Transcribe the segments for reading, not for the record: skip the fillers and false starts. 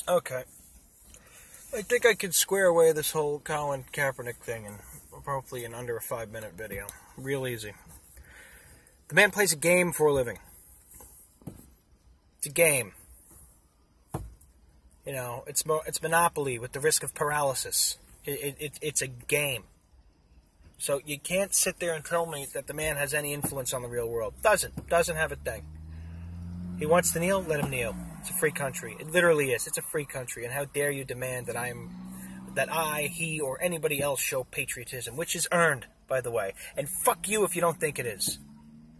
Okay. I think I could square away this whole Colin Kaepernick thing in probably in under a 5-minute video. Real easy. The man plays a game for a living. It's a game. You know, it's Monopoly with the risk of paralysis. It's a game. So you can't sit there and tell me that the man has any influence on the real world. Doesn't have a thing. He wants to kneel, let him kneel. It's a free country. It literally is. It's a free country. And how dare you demand that he, or anybody else show patriotism, which is earned, by the way. And fuck you if you don't think it is.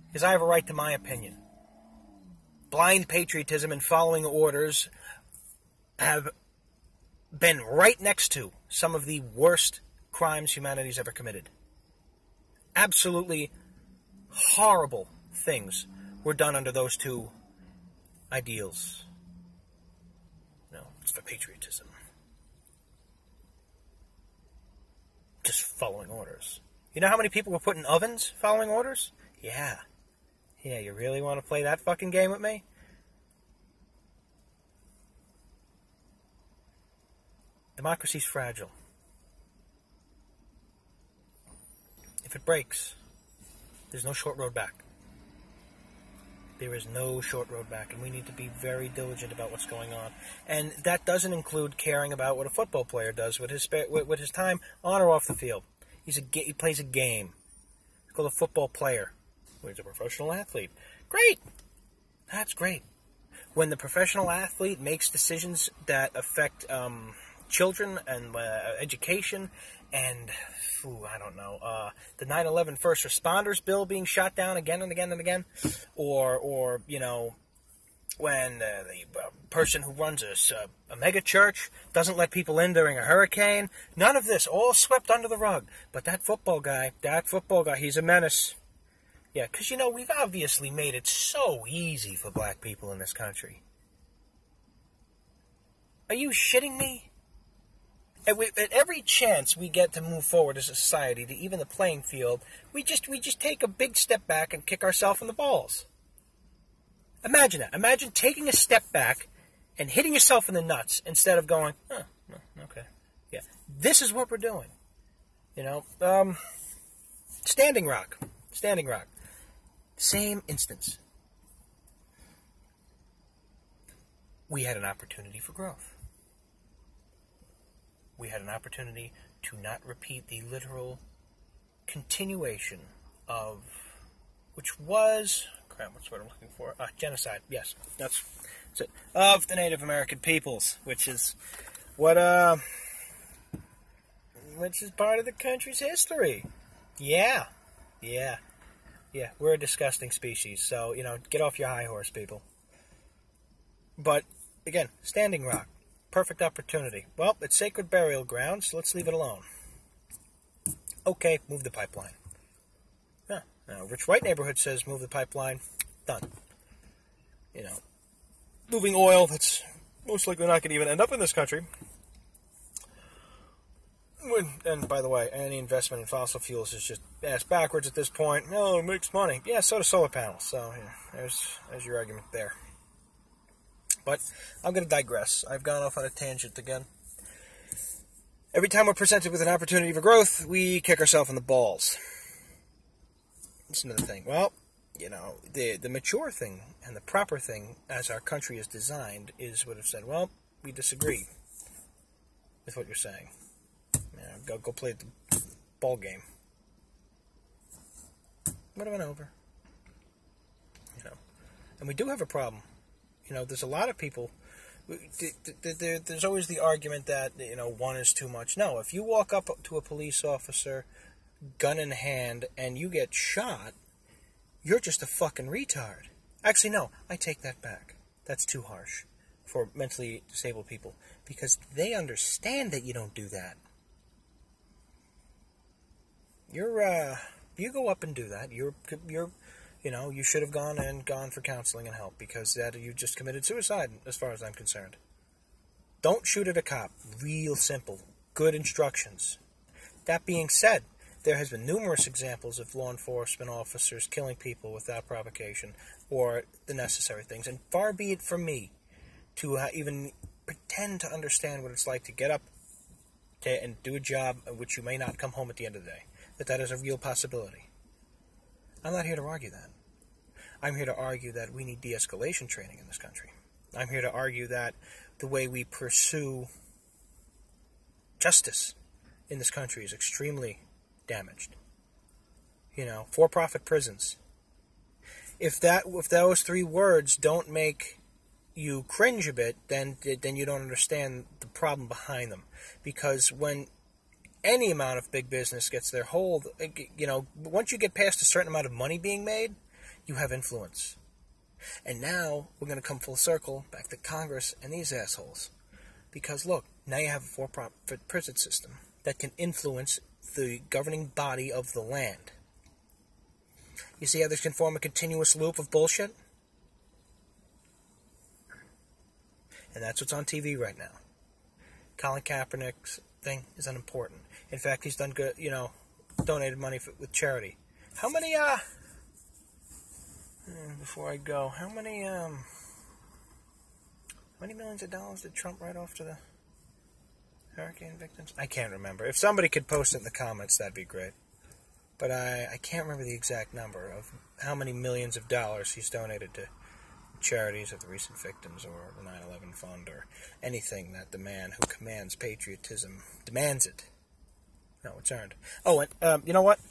Because I have a right to my opinion. Blind patriotism and following orders have been right next to some of the worst crimes humanity's ever committed. Absolutely horrible things were done under those two ideals. No, it's for patriotism. Just following orders. You know how many people were put in ovens following orders? Yeah. Yeah, you really want to play that fucking game with me? Democracy's fragile. If it breaks, there's no short road back. There is no short road back, and we need to be very diligent about what's going on. And that doesn't include caring about what a football player does with his time on or off the field. He plays a game. It's called a football player. He's a professional athlete. Great! That's great. When the professional athlete makes decisions that affect children and education and, I don't know, the 9/11 first responders bill being shot down again and again and again, or you know, when the person who runs a mega church doesn't let people in during a hurricane, none of this, all swept under the rug. But that football guy, he's a menace. Yeah, because, you know, we've obviously made it so easy for black people in this country. Are you shitting me? At every chance we get to move forward as a society, to even the playing field, we just take a big step back and kick ourselves in the balls. Imagine that. Imagine taking a step back and hitting yourself in the nuts instead of going, oh, okay. Yeah, this is what we're doing. You know, Standing Rock. Same instance. We had an opportunity for growth. We had an opportunity to not repeat the literal continuation of, which was, what's what I'm looking for? Genocide. Yes, that's it. Of the Native American peoples, which is what, which is part of the country's history. Yeah, we're a disgusting species, so, you know, get off your high horse, people. But, again, Standing Rock. Perfect opportunity. Well, it's sacred burial ground, so let's leave it alone. Okay, move the pipeline. Now, Rich White neighborhood says move the pipeline. Done. You know, moving oil that's most likely not going to even end up in this country. And by the way, any investment in fossil fuels is just ass backwards at this point. No, it makes money. Yeah, so do solar panels. So yeah, there's your argument there. But I'm going to digress. I've gone off on a tangent again. Every time we're presented with an opportunity for growth, we kick ourselves in the balls. That's another thing. Well, you know, the mature thing and the proper thing, as our country is designed, is would have said, well, we disagree with what you're saying. Yeah, go play the ball game. Would have been over. You know, and we do have a problem. You know, there's a lot of people. There's always the argument that, you know, one is too much. No, if you walk up to a police officer, gun in hand, and you get shot, you're just a fucking retard. Actually, no, I take that back. That's too harsh for mentally disabled people, because they understand that you don't do that. You go up and do that, you're you know, you should have gone for counseling and help, because that you just committed suicide, as far as I'm concerned. Don't shoot at a cop. Real simple. Good instructions. That being said, there has been numerous examples of law enforcement officers killing people without provocation or the necessary things. And far be it from me to even pretend to understand what it's like to get up and do a job at which you may not come home at the end of the day. That is a real possibility. I'm not here to argue that. I'm here to argue that we need de-escalation training in this country. I'm here to argue that the way we pursue justice in this country is extremely damaged. For-profit prisons. If those three words don't make you cringe a bit, then you don't understand the problem behind them. Because when any amount of big business gets their hold, once you get past a certain amount of money being made, you have influence. And now we're going to come full circle back to Congress and these assholes. Because look, now you have a for-profit prison system that can influence the governing body of the land. You see how this can form a continuous loop of bullshit? And that's what's on TV right now. Colin Kaepernick's thing is unimportant. In fact, he's done good, donated money with charity. How many, before I go, how many millions of dollars did Trump write off to the hurricane victims? I can't remember. If somebody could post it in the comments, that'd be great. But I can't remember the exact number of how many millions of dollars he's donated to charities of the recent victims or the 9/11 fund or anything that the man who commands patriotism demands it. No, it's earned. Oh, and you know what?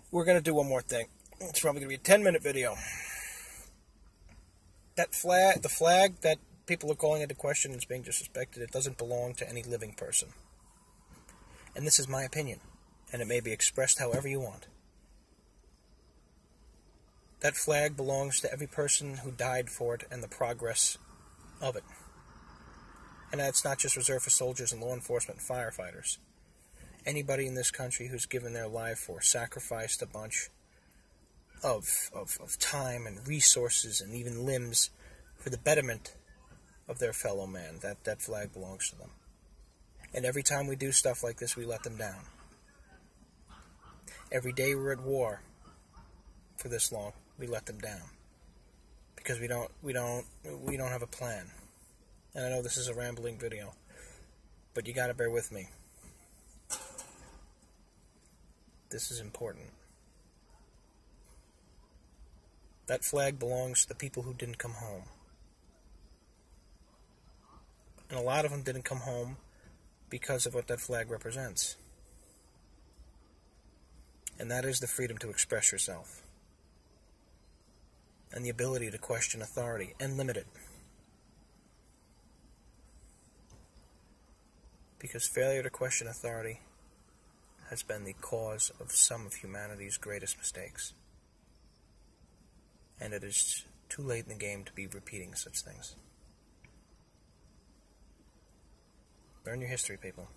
We're going to do one more thing. It's probably going to be a 10-minute video. That flag, the flag that people are calling into question is being disrespected. It doesn't belong to any living person. And this is my opinion. And it may be expressed however you want. That flag belongs to every person who died for it and the progress of it. And that's not just reserved for soldiers and law enforcement and firefighters. Anybody in this country who's given their life or sacrificed a bunch of time and resources and even limbs for the betterment of their fellow man, that flag belongs to them. And every time we do stuff like this, we let them down. Every day we're at war for this long, we let them down because we don't have a plan. And I know this is a rambling video, but you got to bear with me. This is important. That flag belongs to the people who didn't come home. And a lot of them didn't come home because of what that flag represents. And that is the freedom to express yourself. And the ability to question authority and limit it. Because failure to question authority has been the cause of some of humanity's greatest mistakes. And it is too late in the game to be repeating such things. Learn your history, people.